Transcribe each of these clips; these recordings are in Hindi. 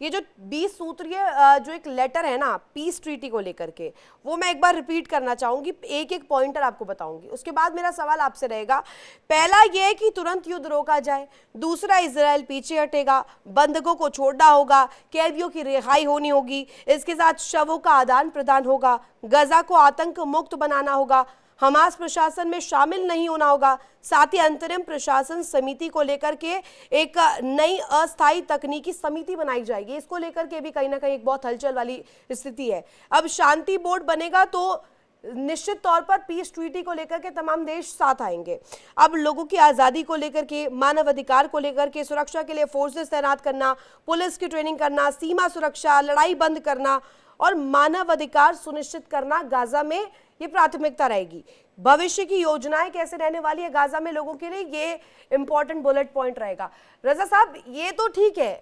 ये जो 20 सूत्रीय जो एक लेटर है ना पीस ट्रीटी को लेकर के, वो मैं एक बार रिपीट करना चाहूंगी, एक एक पॉइंटर आपको बताऊंगी, उसके बाद मेरा सवाल आपसे रहेगा। पहला ये है कि तुरंत युद्ध रोका जाए, दूसरा इजराइल पीछे हटेगा, बंधकों को छोड़ना होगा, कैदियों की रिहाई होनी होगी, इसके साथ शवों का आदान प्रदान होगा, गजा को आतंक मुक्त बनाना होगा, हमास प्रशासन में शामिल नहीं होना होगा, साथ ही अंतरिम प्रशासन समिति को लेकर के एक नई अस्थायी तकनीकी समिति बनाई जाएगी। इसको लेकर के भी कहीं ना कहीं एक बहुत हलचल वाली स्थिति है। अब शांति बोर्ड बनेगा तो निश्चित तौर पर पीस ट्रीटी को लेकर के तमाम देश साथ आएंगे। अब लोगों की आज़ादी को लेकर के, मानव अधिकार को लेकर के, सुरक्षा के लिए फोर्सेस तैनात करना, पुलिस की ट्रेनिंग करना, सीमा सुरक्षा, लड़ाई बंद करना और मानव अधिकार सुनिश्चित करना गाजा में ये प्राथमिकता रहेगी। भविष्य की योजनाएं कैसे रहने वाली है गाजा में लोगों के लिए, ये इंपॉर्टेंट बुलेट पॉइंट रहेगा। रजा साहब, ये तो ठीक है,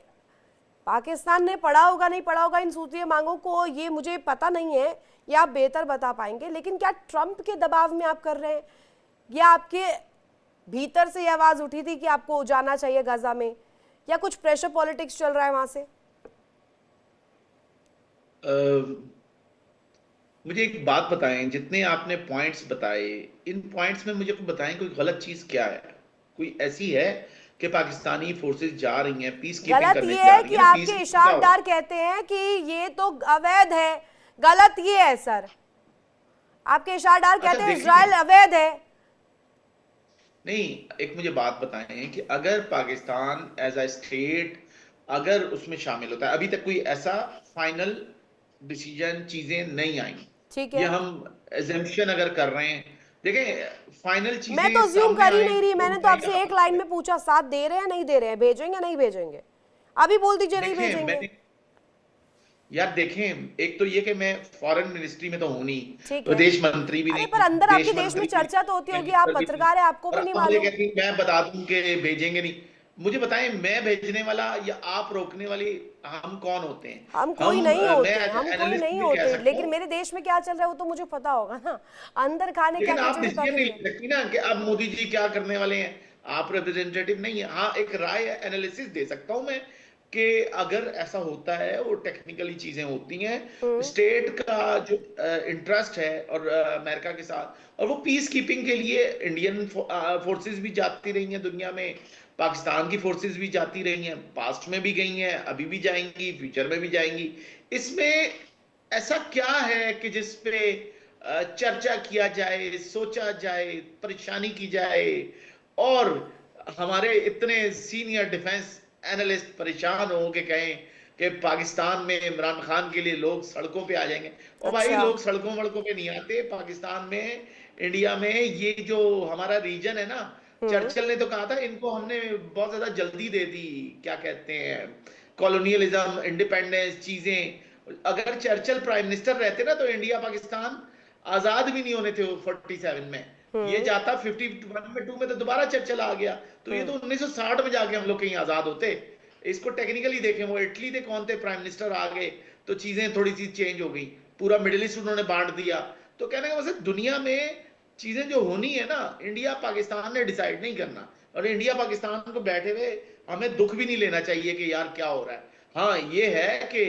पाकिस्तान ने पढ़ा होगा नहीं पढ़ा होगा इन सूत्रीय मांगों को, ये मुझे पता नहीं है, ये आप बेहतर बता पाएंगे, लेकिन क्या ट्रंप के दबाव में आप कर रहे हैं, या आपके भीतर से ये आवाज उठी थी कि आपको जाना चाहिए गाजा में, या कुछ प्रेशर पॉलिटिक्स चल रहा है वहां से? मुझे एक बात बताएं, जितने आपने पॉइंट्स बताए, इन पॉइंट्स में मुझे बताएं कोई गलत चीज क्या है? कोई ऐसी है कि पाकिस्तानी फोर्सेस जा रही हैं पीस कीपिंग गलत करने ये जा है रही कि हैं ना, आपके इशारदार कहते हैं कि ये तो अवैध है, गलत ये है सर, आपके इशारदार अच्छा कहते हैं देखिए, इजराइल अवैध है। नहीं, एक मुझे बात बताएं कि अगर पाकिस्तान एज अ स्टेट अगर उसमें शामिल होता है, अभी तक कोई ऐसा फाइनल डिसीजन चीजें नहीं आई, ठीक ये है, हम एजम्पशन अगर कर रहे हैं, देखें फाइनल मैं तो चीजें अज्यूम सामने कर ही आए नहीं रही, तो मैंने तो आपसे एक लाइन में पूछा साथ दे रहे हैं नहीं दे रहे हैं, भेजेंगे नहीं भेजेंगे, अभी बोल दीजिए नहीं देखें भेजेंगे। मैंने, यार देखें, एक तो ये कि मैं फॉरेन मिनिस्ट्री में तो हूं नहीं, ठीक है, विदेश मंत्री भी अरे नहीं, पर अंदर आपके देश देश में मंत्री भी चर्चा तो होती नहीं, होगी, आप मिनिस्टर भी नहीं, पत्रकार है, आपको और भी नहीं अब मुझे मालूम? कहती मैं बता दूं कि भेजेंगे नहीं। मुझे बताएं, मैं भेजने वाला या आप रोकने वाली, हम कौन होते हैं? हम कोई नहीं मैं होते, एज हम कोई एनालिस्ट नहीं भी कह होते, सकता लेकिन हूँ, मेरे देश में क्या चल रहा है वो तो मुझे पता होगा ना, अंदर खाने क्या लेकिन क्या आप चीजें डिसीजन पक नहीं रही ले है। सकती ना कि अब मोदी जी क्या करने वाले हैं। आप रिप्रेजेंटेटिव नहीं है। हाँ, एक राय एनालिसिस दे सकता हूं मैं कि अगर ऐसा होता है, वो टेक्निकली चीजें होती हैं, हम्म, स्टेट का जो इंटरेस्ट है और अमेरिका के साथ, और वो पीस कीपिंग के लिए इंडियन फोर्सेस भी जाती रही हैं दुनिया में, पाकिस्तान की फोर्सेस भी जाती रही हैं, पास्ट में भी गई हैं, अभी भी जाएंगी, फ्यूचर में भी जाएंगी। इसमें ऐसा क्या है कि जिस पे चर्चा किया जाए, सोचा जाए, परेशानी की जाए, और हमारे इतने सीनियर डिफेंस एनालिस्ट परेशान हो के कहें कि पाकिस्तान में इमरान खान के लिए लोग सड़कों पे आ जाएंगे? और भाई, अच्छा, लोग सड़कों वड़कों पे नहीं आते पाकिस्तान में, इंडिया में। ये जो हमारा रीजन है ना, हम्म, चर्चिल ने तो कहा था इनको हमने बहुत ज्यादा जल्दी दे दी, क्या कहते हैं, कॉलोनियलिज्म, इंडिपेंडेंस, चीजें। अगर चर्चिल प्राइम मिनिस्टर रहते ना, तो इंडिया पाकिस्तान आजाद भी नहीं होने थे 47 में। ये हम्म, जाता 51 में, 2 में तो दोबारा चर्चिल आ गया, तो ये हम्म, तो 1960 में जाके हम लोग कहीं आजाद होते। इसको टेक्निकली देखें, वो इटली के कौन थे प्राइम मिनिस्टर, आ गए तो चीजें थोड़ी सी चेंज हो गई, पूरा मिडिल ईस्ट उन्होंने बांट दिया। तो कहने का मतलब, दुनिया में चीजें जो होनी है ना, इंडिया पाकिस्तान ने डिसाइड नहीं करना, और इंडिया पाकिस्तान को बैठे हुए हमें दुख भी नहीं लेना चाहिए कि यार क्या हो रहा है। हाँ, ये है कि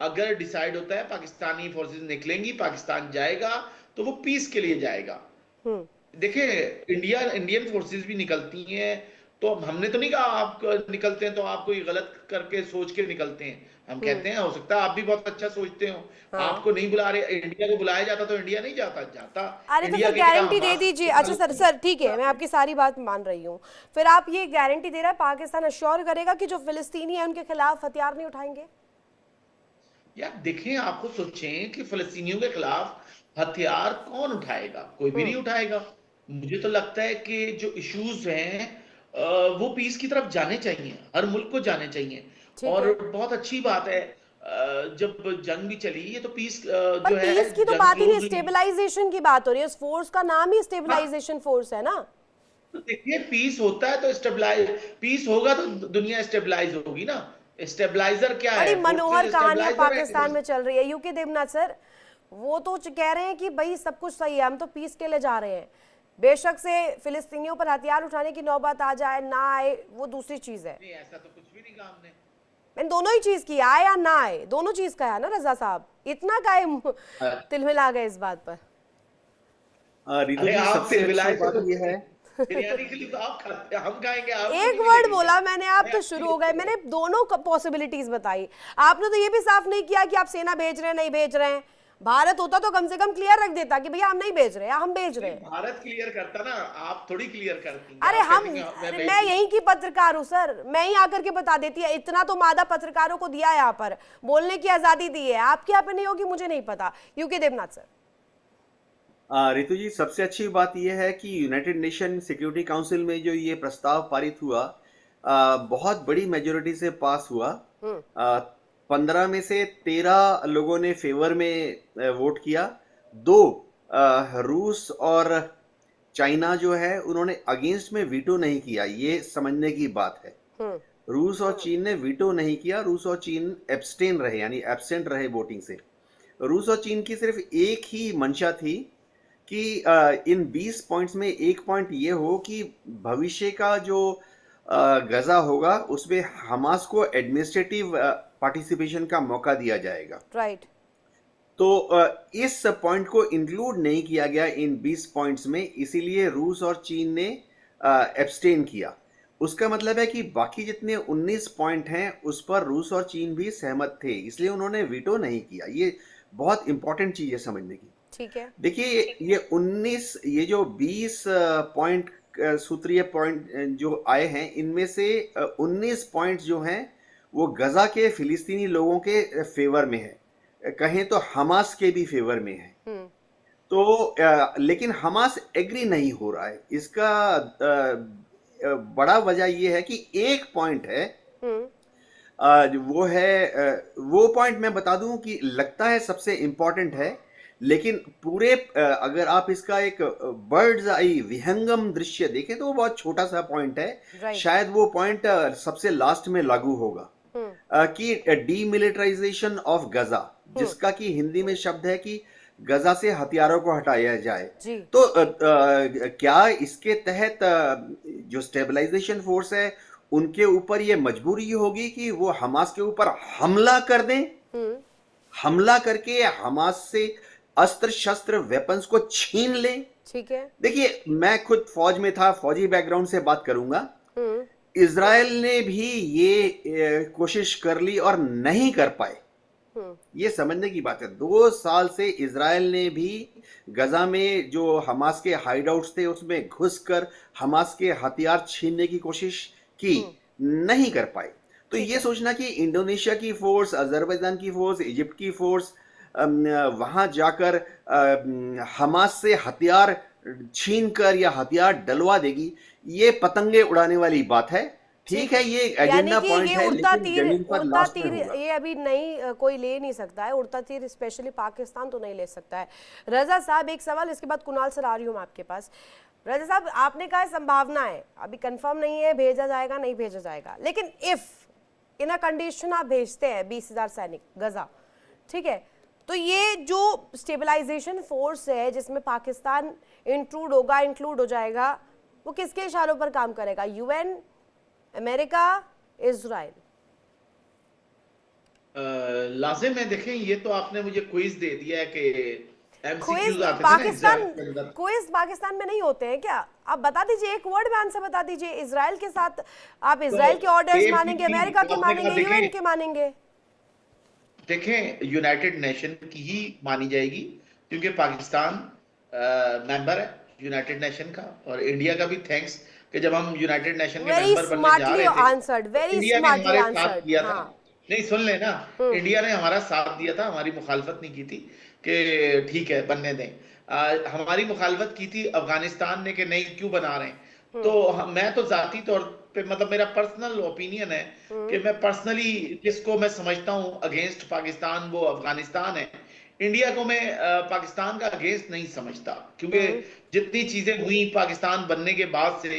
अगर डिसाइड होता है पाकिस्तानी फोर्सेस निकलेंगी, पाकिस्तान जाएगा, तो वो पीस के लिए जाएगा। हम्म, देखिए, इंडियन फोर्सेस भी निकलती हैं, तो हमने तो नहीं कहा आप निकलते हैं तो आप कोई गलत करके सोच के निकलते हैं। हम हम्म, कहते हैं हो सकता है आप भी बहुत अच्छा सोचते हो, हाँ, आपको नहीं बुला रहे, इंडिया को बुलाया जाता तो इंडिया नहीं जाता, अरे तो इंडिया फिर के क्या गारंटी दे हमास दीजिए। के अच्छा सर, ताल्लुक सर ठीक है, मैं नहीं। आपकी सारी बात मान रही हूँ, फिर आप ये गारंटी दे रहा है पाकिस्तान अश्योर करेगा कि जो फिलिस्तीनी है उनके खिलाफ हथियार नहीं उठाएंगे? यार देखें, आपको सोचें कि फिलिस्तीनियों के खिलाफ हथियार कौन उठाएगा? कोई भी नहीं उठाएगा। मुझे तो लगता है कि जो इश्यूज हैं, वो पीस की तरफ जाने चाहिए, हर मुल्क को जाने चाहिए। ठीक और है, बहुत अच्छी बात है, जब जंग भी चली है तो पीस पर जो है, पीस की तो जंग बात ही नहीं, क्लोज हुई। स्टेबलाइजेशन की बात हो रही है, उस फोर्स का नाम ही हाँ, स्टेबलाइजेशन फोर्स है ना। तो देखिए, पीस होता है तो स्टेबलाइज, पीस होगा तो दुनिया स्टेबलाइज होगी ना। स्टेबलाइजर क्या बड़ी है? मनोहर फोर्सेस कहानियां स्टेबलाइजर पाकिस्तान है। में चल रही है, यूके देवनाथ सर वो तो कह रहे हैं कि भाई सब कुछ सही है, हम तो पीस के लिए जा रहे हैं, बेशक से फिलिस्तीनियों पर हथियार उठाने की नौबत आ जाए ना आए वो दूसरी चीज है। नहीं, ऐसा तो कुछ भी नहीं कहा हमने। मैंने दोनों ही चीज की, आए या ना आए, दोनों चीज का है ना रजा साहब, इतना काहे तिलमिला गए इस बात पर? रितु अरे जी आप सबसे अच्छी सिलविलाए बात तो ये है, बिरयानी के लिए तो आप खाते, हम खाएंगे, आपको एक नहीं वर्ड मिलेगी बोला क्या? मैंने, आप तो शुरू हो गए। मैंने दोनों पॉसिबिलिटीज बताई, आपने तो ये भी साफ नहीं किया कि आप सेना भेज रहे हैं नहीं भेज रहे हैं। भारत होता तो कम से कम क्लियर रख देता कि भैया हम नहीं भेज रहे हैं, हम भेज रहे हैं। भारत क्लियर करता ना, आप थोड़ी क्लियर करती हैं। अरे आप हम, कहती हैं, मैं अरे भेज मैं दूं। यहीं की पत्रकार हूँ सर, मैं ही आकर के बता देती है। इतना तो मादा पत्रकारों को दिया है यहाँ पर, बोलने की आजादी दी है। आपके यहाँ पे नहीं होगी मुझे नहीं पता। UK Devnath sir. रितु जी सबसे अच्छी बात यह है कि यूनाइटेड नेशन सिक्योरिटी काउंसिल में जो ये प्रस्ताव पारित हुआ, बहुत बड़ी मेजोरिटी से पास हुआ। 15 में से 13 लोगों ने फेवर में वोट किया। 2 रूस और चाइना जो है उन्होंने अगेंस्ट में वीटो नहीं किया। ये समझने की बात है। रूस और चीन ने वीटो नहीं किया, रूस और चीन एब्सटेन रहे, यानी एब्सेंट रहे वोटिंग से। रूस और चीन की सिर्फ एक ही मंशा थी कि इन 20 पॉइंट्स में एक पॉइंट ये हो कि भविष्य का जो गजा होगा उसमें हमास को एडमिनिस्ट्रेटिव पार्टिसिपेशन का मौका दिया जाएगा। राइट। तो इस पॉइंट को इंक्लूड नहीं किया गया इन 20 पॉइंट्स में, इसीलिए रूस और चीन ने एब्सटेन किया। उसका मतलब है कि बाकी जितने 19 पॉइंट हैं उस पर रूस और चीन भी सहमत थे, इसलिए उन्होंने वीटो नहीं किया। ये बहुत इंपॉर्टेंट चीज है समझने की। ठीक है। देखिए ये जो 20 पॉइंट सूत्रीय पॉइंट जो आए हैं, इनमें से 19 पॉइंट जो हैं वो गजा के फिलिस्तीनी लोगों के फेवर में है, कहें तो हमास के भी फेवर में है। तो लेकिन हमास एग्री नहीं हो रहा है। इसका बड़ा वजह यह है कि एक पॉइंट है, वो पॉइंट मैं बता दूं कि लगता है सबसे इंपॉर्टेंट है, लेकिन पूरे अगर आप इसका एक बर्ड्स आई विहंगम दृश्य देखें तो वो बहुत छोटा सा पॉइंट है। शायद वो पॉइंट सबसे लास्ट में लागू होगा, कि डीमिलिटराइजेशन ऑफ गजा, जिसका कि हिंदी में शब्द है कि गजा से हथियारों को हटाया जाए। तो क्या इसके तहत जो स्टेबलाइजेशन फोर्स है उनके ऊपर ये मजबूरी होगी कि वो हमास के ऊपर हमला कर दें, हमला करके हमास से अस्त्र शस्त्र वेपन्स को छीन लें? ठीक है। देखिए मैं खुद फौज में था, फौजी बैकग्राउंड से बात करूंगा। इजराइल ने भी ये कोशिश कर ली और नहीं कर पाए। ये समझने की बात है। 2 साल से इजराइल ने भी गजा में जो हमास के हाइडआउट्स थे उसमें घुसकर हमास के हथियार छीनने की कोशिश की, नहीं कर पाए। तो ये सोचना कि इंडोनेशिया की फोर्स, अजरबैजान की फोर्स, इजिप्ट की फोर्स वहां जाकर हमास से हथियार छीन कर या हथियार डलवा देगी, ये पतंगे उड़ाने वाली बात है। ठीक है, ये एजेंडा पॉइंट है, लेकिन जमीन पर लास्ट में होगा। ये अभी नहीं कोई ले नहीं सकता है उड़ता तीर, स्पेशली पाकिस्तान तो नहीं ले सकता है। रजा साहब एक सवाल, इसके बाद कुणाल सर आ रही हूँ आपके पास। रजा साहब आपने कहा संभावना है, अभी कंफर्म नहीं है भेजा जाएगा नहीं भेजा जाएगा, लेकिन इफ इन अ कंडीशन आप भेजते हैं 20,000 सैनिक गजा, ठीक है, तो ये जो स्टेबलाइजेशन फोर्स है जिसमें पाकिस्तान इंक्लूड हो जाएगा, वो किसके इशारों पर काम करेगा? UN, America, Israel? लाजिम है। देखें ये तो आपने मुझे क्विज दे दिया है कि क्विज पाकिस्तान में नहीं होते हैं क्या? आप बता दीजिए, एक वर्ड में आंसर बता दीजिए। इजराइल के साथ आप इजराइल के ऑर्डर्स मानेंगे, अमेरिका के मानेंगे, यूएन के मानेंगे? देखें यूनाइटेड नेशन की ही मानी जाएगी, क्योंकि पाकिस्तान मेंबर है यूनाइटेड नेशन का, और इंडिया का भी थैंक्स कि जब हम यूनाइटेड नेशन के मेंबर बनने जा रहे थे, इंडिया ने हमारे साथ दिया था। नहीं सुन लेना, इंडिया ने हमारा साथ दिया था, हमारी मुखालफत नहीं की थी कि ठीक है बनने दें। हमारी मुखालफत की थी अफगानिस्तान ने कि नहीं क्यों बना रहे हैं। तो मैं तो जाती तौर पे, मतलब मेरा पर्सनल ओपिनियन है कि मैं पर्सनली जिसको मैं समझता हूं अगेंस्ट पाकिस्तान वो अफगानिस्तान है। इंडिया को मैं पाकिस्तान का अगेंस्ट नहीं समझता, क्योंकि जितनी चीजें हुई पाकिस्तान बनने के बाद से,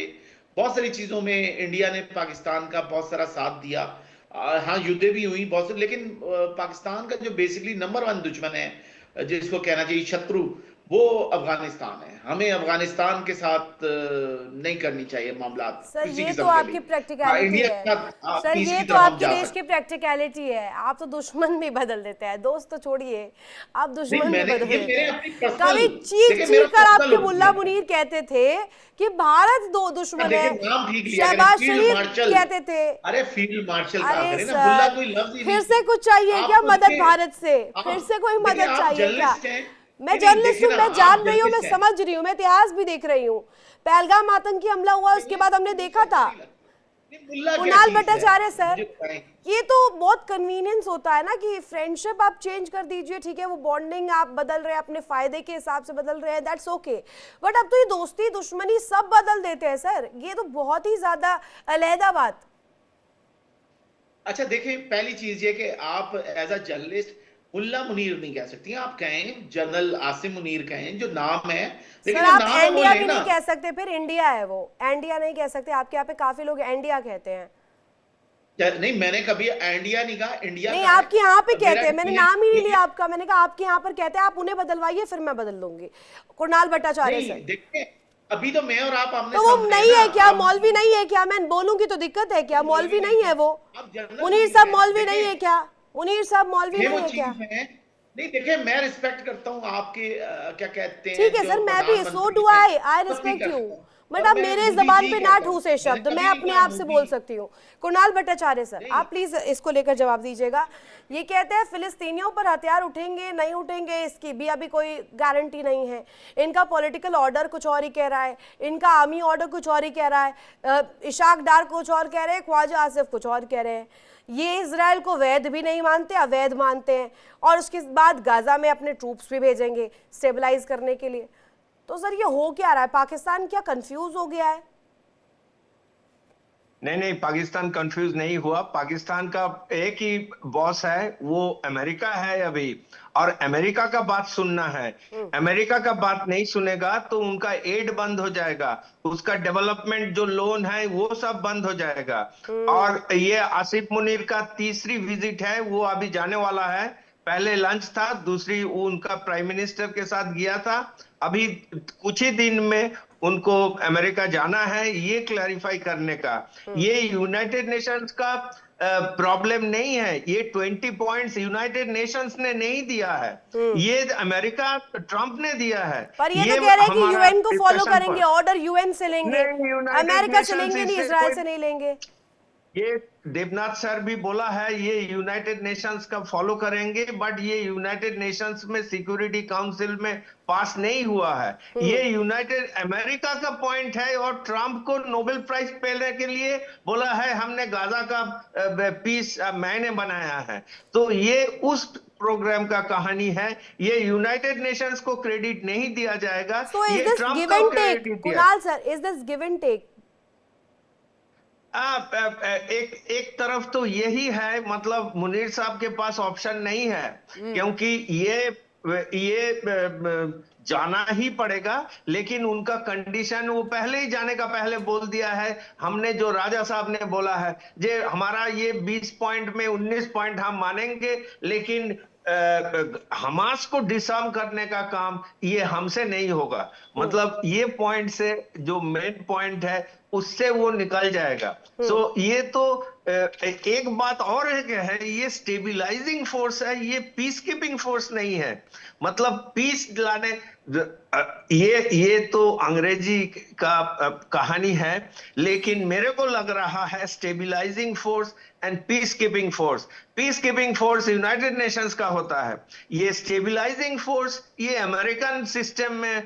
बहुत सारी चीजों में इंडिया ने पाकिस्तान का बहुत सारा साथ दिया। हाँ युद्ध भी हुई बहुत से, लेकिन पाकिस्तान का जो बेसिकली नंबर 1 दुश्मन है, जिसको कहना चाहिए शत्रु, वो अफगानिस्तान है। हमें अफगानिस्तान के साथ नहीं करनी चाहिए मामला सर किसी ये तो किस्म के आपकी भी। हाँ, प्रैक्टिकलिटी इंडिया है। के साथ सर पीस ये की तो तरफ हम आपके जा देश सकते की प्रैक्टिकलिटी है। आप तो दुश्मन भी बदल देते हैं, दोस्त तो छोड़िए, आप नहीं, दुश्मन भी मैंने बदल ये देते मेरे हैं। अपनी पर्सनल, कभी चीख देखिए मेरा चीख कर पर्सनल आपके मुल्ला ओपिनियन है। मुनीर कहते थे कि भारत दो दुश्मन देखिए है, नाम ठीक लिया मैंने, शहबाज फील्ड शरीफ मार्शल। कहते थे। अरे फील्ड मार्शल कहा अरे करें ना, मुल्ला सर, कोई लफ्ज ही फिर नहीं से है। कुछ चाहिए क्या आप मदद देखिए, भारत से? फिर आप से कोई देखिए, मदद आप चाहिए क्या? जर्नलिस्ट हैं। मैं नहीं नहीं, जर्नलिस्ट देखिए हूँ, ना, मैं आप जान रही हूँ, मैं जर्नलिस्ट हैं। समझ रही हूँ, मैं इतिहास भी देख रही हूँ। पहलगाम आतंकी हमला हुआ, उसके बाद हमने मुझे देखा अच्छा था। नहीं लगता। नहीं, मुल्ला क्या कुणाल चीज है, भट्टाचार्य सर, मुझे बताएं। ये तो बहुत कन्वीनियंस होता है ना कि फ्रेंडशिप आप चेंज कर दीजिए, ठीक है, वो बॉन्डिंग आप बदल रहे हैं, अपने फायदे के हिसाब से बदल रहे हैं, दैट्स ओके। बट अब तो ये दोस्ती दुश्मनी सब बदल देते हैं सर, ये तो बहुत ही ज्यादा अलहदा बात। अच्छा देखिए, पहली चीज ये कि आप एज अ जर्नलिस्ट मुल्ला मुनीर नहीं कह सकती, आप कहें जनरल आसिम मुनीर कहें, जो नाम है। सर लेकिन जो आप नाम है वो एंडिया भी लेना। नहीं कह सकते, फिर इंडिया है वो, एंडिया नहीं कह सकते। आपके यहाँ पे काफी लोग एंडिया कहते हैं। नहीं, मैंने कभी इंडिया नहीं कहा, इंडिया नहीं, का है। आपके यहाँ पे और मेरा कहते हैं, मैंने डिसीजन नाम ही नहीं ये लिया है। आपका, मैंने कहा आपके यहाँ पर कहते हैं, आप उन्हें बदलवाइए फिर मैं बदल लूंगी। कुणाल भट्टाचार्य नहीं सर, देखिए, अभी तो मैं और आप आमने तो वो सामने है नहीं ना। है क्या? आप मौलवी नहीं है क्या? मैं बोलूंगी तो दिक्कत है क्या? मौलवी मौलवी नहीं नहीं है, है वो? आप जनरल मुनीर मुनीर साहब हैं। मौलवी नहीं देखिए, है क्या? मुनीर साहब मौलवी ये वो नहीं है क्या? चीज है। नहीं देखिए, मैं रिस्पेक्ट करता हूँ आपके क्या कहते ठीक हैं है जो सर, मैं भी, सो प्रधानमंत्री डू हैं, आई पत्नी रिस्पेक्ट यू। करता हूँ। बट और आप मैं मेरे मोदी जबान जी पे ना कहता हूँ, ठूसे मैंने शब्द, मैं कभी नहीं अपने कहा आप से मोदी। बोल सकती हूँ। कुणाल भट्टाचार्य सर, नहीं, आप प्लीज इसको लेकर जवाब दीजिएगा। ये कहते हैं फिलिस्तीनियों पर हथियार उठेंगे नहीं उठेंगे, इसकी भी अभी कोई गारंटी नहीं है। इनका पॉलिटिकल ऑर्डर कुछ और ही कह रहा है, इनका आर्मी ऑर्डर कुछ और ही कह रहा है, इशाक डार कुछ और कह रहे हैं, ख्वाजा आसिफ कुछ और कह रहे हैं। ये इजराइल को वैध भी नहीं मानते, अवैध मानते हैं, और उसके बाद गाजा में अपने ट्रूप्स भी भेजेंगे स्टेबलाइज करने के लिए। तो सर ये हो क्या रहा है? पाकिस्तान क्या कंफ्यूज हो गया है? नहीं नहीं, पाकिस्तान कंफ्यूज नहीं हुआ। पाकिस्तान का एक ही बॉस है, वो अमेरिका है अभी, और अमेरिका का बात सुनना है। अमेरिका का बात नहीं सुनेगा तो उनका एड बंद हो जाएगा, उसका डेवलपमेंट जो लोन है वो सब बंद हो जाएगा। और ये आसिफ मुनीर का तीसरी विजिट है, वो अभी जाने वाला है। पहले लंच था, दूसरी वो उनका प्राइम मिनिस्टर के साथ गया था। अभी कुछ ही दिन में उनको अमेरिका जाना है, ये क्लैरिफाई करने का। ये यूनाइटेड नेशंस का प्रॉब्लम नहीं है, ये 20 पॉइंट्स यूनाइटेड नेशंस ने नहीं दिया है, ये अमेरिका ट्रंप ने दिया है। पर ये तो कह रहे हैं कि हमारा यूएन को फॉलो डिस्कशन करेंगे, पर ऑर्डर यूएन से लेंगे, नहीं, यूनाइटेड अमेरिका से नेशंस लेंगे नहीं, इससे इजराइल कोई, से नहीं लेंगे। ये देवनाथ सर भी बोला है, ये यूनाइटेड नेशंस का फॉलो करेंगे, बट ये यूनाइटेड नेशंस में सिक्योरिटी काउंसिल में पास नहीं हुआ है। ये यूनाइटेड अमेरिका का पॉइंट है, और ट्रंप को नोबेल प्राइज पाने के लिए बोला है हमने गाजा का पीस मैंने बनाया है। तो ये उस प्रोग्राम का कहानी है, ये यूनाइटेड नेशंस को क्रेडिट नहीं दिया जाएगा, सो इज ये दिस ट्रंप गिव को एंड टेक? क्रेडिट दिया। Kunal sir, is this give and take? एक तरफ तो यही है, मतलब मुनीर साहब के पास ऑप्शन नहीं है, क्योंकि ये जाना ही पड़ेगा। लेकिन उनका कंडीशन, वो पहले ही जाने का पहले बोल दिया है, हमने जो राजा साहब ने बोला है, जे हमारा ये 20 पॉइंट में 19 पॉइंट हम मानेंगे, लेकिन हमास को डिसआर्म करने का काम ये हमसे नहीं होगा। मतलब ये पॉइंट से जो मेन पॉइंट है उससे वो निकल जाएगा। सो ये तो एक बात और है, ये स्टेबिलाइजिंग फोर्स है, ये पीस कीपिंग फोर्स नहीं है। मतलब पीस लाने, ये तो अंग्रेजी का कहानी है, लेकिन मेरे को लग रहा है stabilising force and peace keeping force. Peace keeping force United Nations का होता है, ये स्टेबिलाइजिंग फोर्स ये अमेरिकन सिस्टम में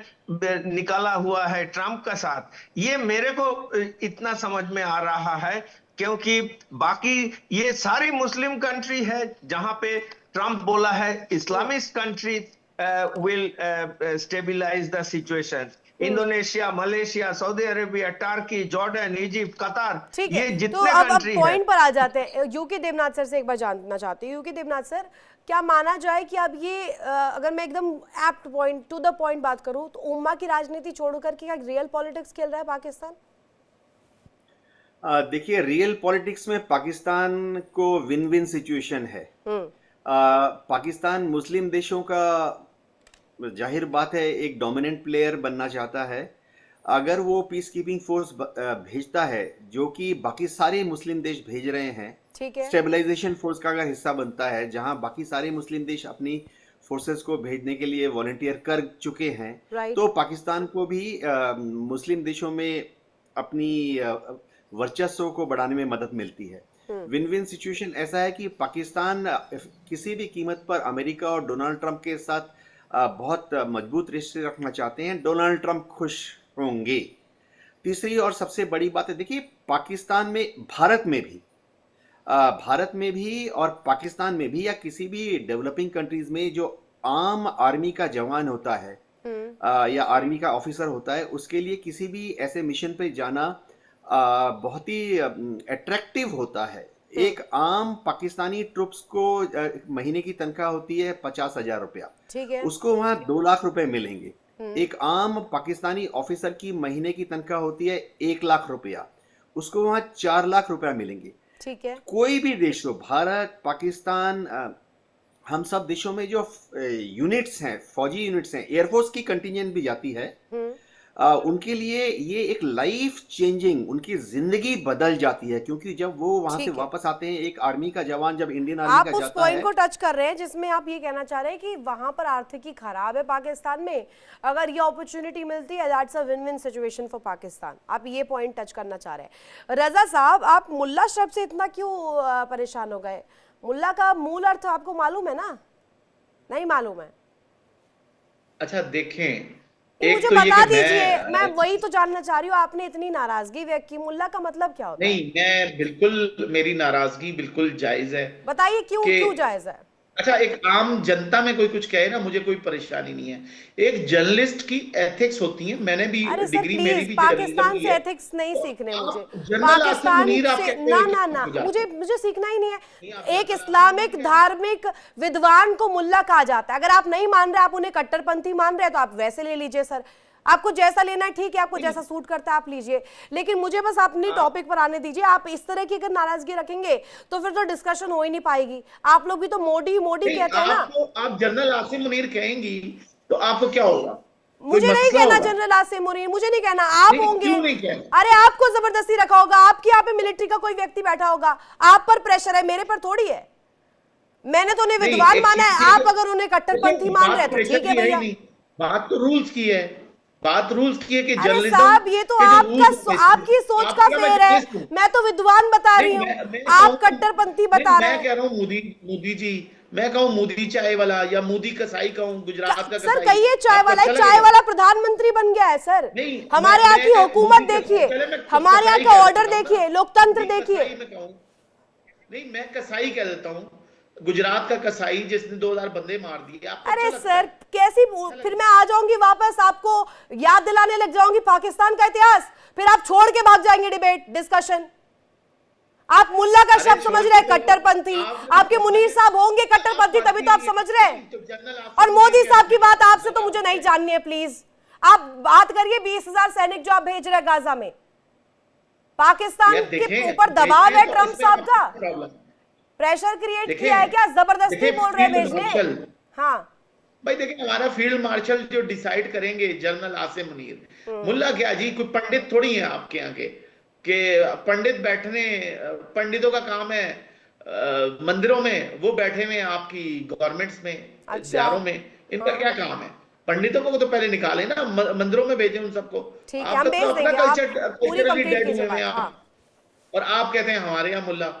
निकाला हुआ है ट्रंप का साथ। ये मेरे को इतना समझ में आ रहा है, क्योंकि बाकी ये सारी मुस्लिम कंट्री है जहां पे ट्रंप बोला है Islamist country will stabilize the situation। Indonesia, Malaysia, Saudi Arabia, Turkey, Jordan, Egypt, कतार, ठीक ये है, तो जितने अब कंट्री है। पॉइंट पर आ जाते हैं। यूके देवनाथ सर से एक बार जानना चाहती हूँ। यूके देवनाथ सर, क्या माना जाए कि अब ये अगर मैं एकदम apt point two the point बात करूँ, तो उम्मा की राजनीति छोड़ करके क्या रियल पॉलिटिक्स खेल रहा है पाकिस्तान? देखिए, रियल पॉलिटिक्स में पाकिस्तान को विन विन सिचुएशन है। पाकिस्तान मुस्लिम देशों का जाहिर बात है एक डोमिनेंट प्लेयर बनना चाहता है। अगर वो पीस कीपिंग फोर्स भेजता है जो कि बाकी सारे मुस्लिम देश भेज रहे हैं, ठीक है। स्टेबलाइजेशन फोर्स का अगर हिस्सा बनता है, जहां बाकी सारे मुस्लिम देश अपनी फोर्सेस को भेजने के लिए वॉलंटियर कर चुके हैं, राइट। तो पाकिस्तान को भी मुस्लिम देशों में अपनी वर्चस्व को बढ़ाने में मदद मिलती है। विन विन सिचुएशन ऐसा है कि पाकिस्तान किसी भी कीमत पर अमेरिका और डोनाल्ड ट्रंप के साथ बहुत मजबूत रिश्ते रखना चाहते हैं। डोनाल्ड ट्रंप खुश होंगे। तीसरी और सबसे बड़ी बात है, देखिए पाकिस्तान में, भारत में भी और पाकिस्तान में भी या किसी भी डेवलपिंग कंट्रीज में जो आम आर्मी का जवान होता है या आर्मी का ऑफिसर होता है, उसके लिए किसी भी ऐसे मिशन पे जाना बहुत ही अट्रैक्टिव होता है। एक आम पाकिस्तानी ट्रुप्स को महीने की तनख्वाह होती है 50,000 रुपया, ठीक है। उसको वहां 2 लाख रुपए मिलेंगे। एक आम पाकिस्तानी ऑफिसर की महीने की तनख्वाह होती है 1 लाख रुपया, उसको वहां 4 लाख रुपया मिलेंगे। ठीक है। कोई भी देश हो, भारत, पाकिस्तान, हम सब देशों में जो यूनिट्स हैं, फौजी यूनिट्स हैं, एयरफोर्स की कंटिजेंट भी जाती है, उनके लिए ये एक लाइफ चेंजिंग, उनकी जिंदगी बदल जाती है, क्योंकि जब वो वहां से वापस आते हैं, एक आर्मी का जवान जब इंडियन आर्मी आप का उस जाता पॉइंट है, को टच कर रहे हैं जिसमें आप ये कहना चाह रहे हैं कि वहां पर आर्थिकी खराब है पाकिस्तान में, अगर ये अपॉर्चुनिटी मिलती है that's a win win situation for Pakistan. आप ये पॉइंट टच करना चाह रहे हैं। रजा साहब, आप मुल्ला शब्द से इतना क्यों परेशान हो गए? मुल्ला का मूल अर्थ आपको मालूम है ना? नहीं मालूम है? अच्छा देखें, मुझे तो ये बता कि दीजिए, मैं वही तो जानना चाह रही हूँ। आपने इतनी नाराजगी व्यक्त की, मुल्ला का मतलब क्या होता है? नहीं, मैं बिल्कुल, मेरी नाराजगी बिल्कुल जायज है। बताइए क्यों, क्यों जायज है? अच्छा, एक आम जनता में कोई कुछ कहे ना, मुझे कोई परेशानी नहीं है। एक जर्नलिस्ट की एथिक्स होती है, मैंने भी अरे सर डिग्री, मेरी प्लीज, भी पाकिस्तान जर्नलिज्म से की एथिक्स नहीं सीखने मुझे। जनरल आसिम पाकिस्तान मुनीर आप से कहते ना हैं ना कि ना, हो जाता मुझे सीखना ही नहीं नहीं, है। आप एक जनरल इस्लामिक आसिम धार्मिक विद्वान को मुल्ला कहा जाता है। अगर आप नहीं मान रहे, आप उन्हें कट्टरपंथी मान रहे हैं, तो आप वैसे ले लीजिए सर। आपको जैसा लेना है ठीक है, आपको जैसा सूट करता है आप लीजिए, लेकिन मुझे बस अपनी टॉपिक पर आने दीजिए। आप इस तरह की अगर नाराजगी रखेंगे तो फिर तो डिस्कशन हो ही नहीं पाएगी। आप लोग भी तो मोदी मोदी नहीं, कहते हैं ना। आप जनरल आसिम मुनीर कहेंगी तो आपको क्या होगा? मुझे कोई नहीं मसला कहना होगा? जनरल आसिम मुनीर, मुझे नहीं कहना, आप नहीं, होंगे। क्यों नहीं कहना? अरे आपको जबरदस्ती रखा होगा, आपके यहाँ पे मिलिट्री का कोई व्यक्ति बैठा होगा, आप पर प्रेशर है, मेरे पर थोड़ी है। मैंने तो उन्हें नहीं, विद्वान एक माना चीज है, ये आप तो- अगर उन्हें कट्टरपंथी देखिए, मान बात रहे हैं तो प्रेशर ठीक है की है ही भैया। नहीं, बात तो रूल्स की है। बात रूल्स की है कि अरे जर्नलिज्म साहब, ये तो के जो आपका रूल्स होते हैं, आपकी सोच का आपका मैं फेर है। केस दूं। मैं तो विद्वान बता रही हूँ, आप कट्टरपंथी बता रहे मैं हैं। कह रहा हूँ मोदी जी, मैं कहूँ मोदी चाय वाला या मोदी कसाई कहूँ, गुजरात का सर कसाई, कहिए चाय आपको वाला, अच्छा चाय लगेगा? वाला प्रधानमंत्री बन गया है सर। नहीं, हमारे यहाँ की हुकूमत मोदी देखिए, पहले मैं हमारे यहाँ कसाई का कह ऑर्डर देता हूं देखिए, ना, लोकतंत्र मोदी देखिए। कसाई मैं कहूँ, नहीं मैं कसाई कह देता हूँ, गुजरात का कसाई जिसने 2000 बंदे मार दिए, आपको अरे अच्छा लगता सर है? कैसी, फिर मैं आ जाऊंगी वापस, आपको याद दिलाने लग जाऊंगी पाकिस्तान का इतिहास, फिर आप छोड़ के भाग जाएंगे डिबेट डिस्कशन। आप मुल्ला का शब्द समझ रहे हैं, कट्टरपंथी। आपके मुनीर साहब होंगे कट्टरपंथी, तभी तो आप समझ रहे हैं। और मोदी साहब की बात आपसे तो मुझे नहीं जाननी है, प्लीज आप बात करिए 20,000 सैनिक जो आप भेज रहे हैं गाजा में। पाकिस्तान के ऊपर दबाव है ट्रंप साहब का, प्रेशर क्रिएट किया है क्या? जबरदस्ती बोल रहे हैं भेजने? हाँ भाई देखिए, हमारा फील्ड मार्शल जो डिसाइड करेंगे जनरल आसिम मुनीर, मुल्ला क्या जी, कोई पंडित थोड़ी है आपके यहाँ के पंडित बैठने, पंडितों का काम है मंदिरों में वो बैठे हुए हैं, आपकी गवर्नमेंट्स में, इदारों में, इनका क्या काम है? पंडितों को तो पहले निकाले ना, मंदिरों में भेजें उन सबको। ठीक है, हम भेज अपना देंगे, आप कल्चर पूरी कंप्लीट कीजिए बात। आप, हाँ। और आप कहते हैं हमारे यहाँ मुल्ला,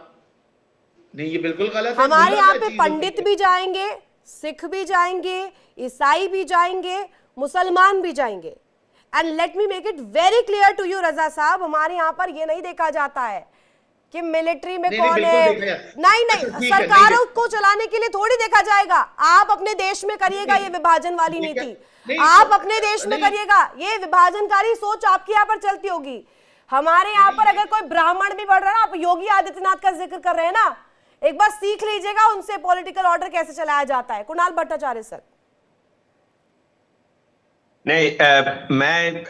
नहीं ये बिल्कुल गलत है। हमारे मुल्ला यहाँ क्या पे चीज पंडित होती है? भी जाएंगे, सिख भी जाएंगे, ईसाई भी जाएंगे, मुसलमान भी जाएंगे। And let me make it very clear to you Raza sahab, हमारे यहाँ पर ये नहीं देखा जाता है कि मिलिट्री में नहीं, कौन बिल्कुल है। देखा जाए। नहीं अच्छा, नहीं, ठीक है, सरकारों नहीं को चलाने के लिए थोड़ी देखा जाएगा। आप अपने देश में करिएगा ये विभाजन वाली ठीक है। नीति, नहीं, आप तो- अपने देश में नहीं। करिएगा। ये विभाजनकारी सोच आपके यहाँ पर चलती होगी। हमारे यहाँ पर अगर कोई ब्राह्मण भी बढ़ रहा है ना, आप योगी आदित्यनाथ का जिक्र कर रहे हैं ना, एक बार सीख लीजिएगा उनसे पॉलिटिकल ऑर्डर कैसे चलाया जाता है। कुणाल भट्टाचार्य सर। नहीं, मैं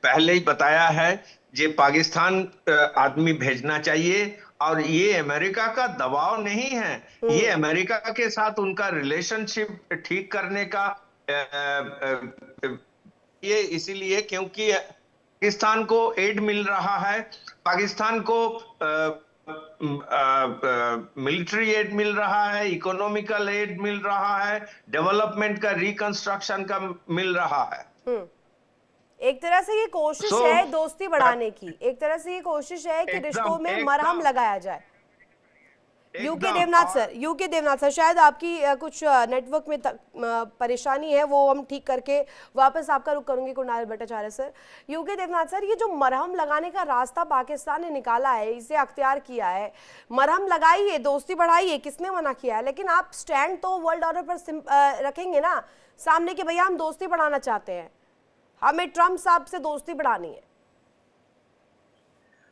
पहले ही बताया है, जे पाकिस्तान आदमी भेजना चाहिए और ये अमेरिका का दबाव नहीं है, ये अमेरिका के साथ उनका रिलेशनशिप ठीक करने का ये इसीलिए क्योंकि पाकिस्तान को एड मिल रहा है, पाकिस्तान को मिलिट्री एड मिल रहा है, इकोनॉमिकल एड मिल रहा है, डेवलपमेंट का रिकंस्ट्रक्शन का मिल रहा है। एक तरह से ये कोशिश So, है दोस्ती बढ़ाने की, एक तरह से ये कोशिश है कि रिश्तों में मरहम लगाया जाए। U K Devnath sir, U K Devnath sir, शायद आपकी कुछ नेटवर्क में परेशानी है, वो हम ठीक करके वापस आपका रुख करूंगी Kunal Bhattacharya sir. U K Devnath sir, ये जो मरहम लगाने का रास्ता पाकिस्तान ने निकाला है, इसे अख्तियार किया है, मरहम लगाइए, दोस्ती बढ़ाइए, किसने मना किया है? लेकिन आप स्टैंड तो वर्ल्ड ऑर्डर पर रखेंगे ना सामने कि भैया हम दोस्ती बढ़ाना चाहते हैं, हमें ट्रम्प साहब से दोस्ती बढ़ानी है।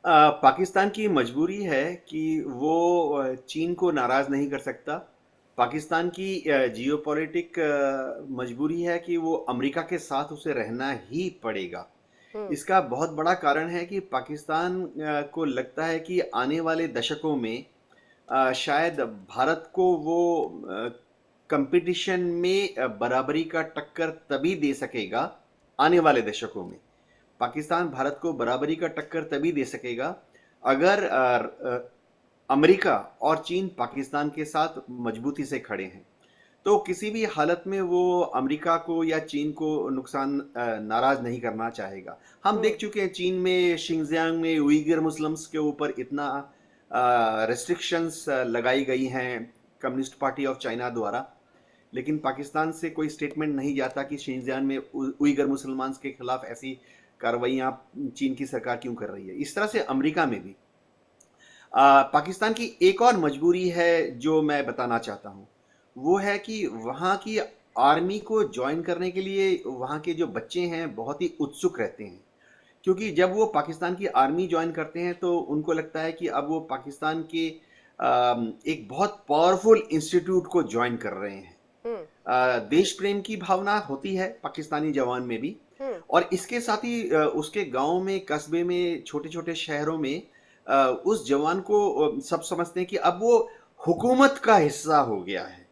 पाकिस्तान की मजबूरी है कि वो चीन को नाराज नहीं कर सकता। पाकिस्तान की जियोपॉलिटिक मजबूरी है कि वो अमेरिका के साथ उसे रहना ही पड़ेगा। इसका बहुत बड़ा कारण है कि पाकिस्तान को लगता है कि आने वाले दशकों में शायद भारत को वो कंपटीशन में बराबरी का टक्कर तभी दे सकेगा। आने वाले दशकों में पाकिस्तान भारत को बराबरी का टक्कर तभी दे सकेगा अगर अमेरिका और चीन पाकिस्तान के साथ मजबूती से खड़े हैं। तो किसी भी हालत में वो अमेरिका को या चीन को नुकसान नाराज नहीं करना चाहेगा। हम देख चुके हैं चीन में शिंगजियांग में उइगर मुस्लिम्स के ऊपर इतना रेस्ट्रिक्शंस लगाई गई हैं कम्युनिस्ट पार्टी ऑफ चाइना द्वारा, लेकिन पाकिस्तान से कोई स्टेटमेंट नहीं जाता कि शिंजियांग में उइगर मुसलमान के खिलाफ ऐसी कार्रवाइयाँ चीन की सरकार क्यों कर रही है। इस तरह से अमेरिका में भी पाकिस्तान की एक और मजबूरी है जो मैं बताना चाहता हूँ, वो है कि वहाँ की आर्मी को ज्वाइन करने के लिए वहाँ के जो बच्चे हैं बहुत ही उत्सुक रहते हैं, क्योंकि जब वो पाकिस्तान की आर्मी ज्वाइन करते हैं तो उनको लगता है कि अब वो पाकिस्तान के एक बहुत पावरफुल इंस्टीट्यूट को ज्वाइन कर रहे हैं। देश प्रेम की भावना होती है पाकिस्तानी जवान में भी, और इसके साथ ही उसके गांव में, कस्बे में, छोटे छोटे शहरों में उस जवान को सब समझते हैं कि अब वो हुकूमत का हिस्सा हो गया है।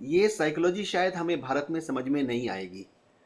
ये साइकोलॉजी शायद हमें भारत में समझ में नहीं आएगी।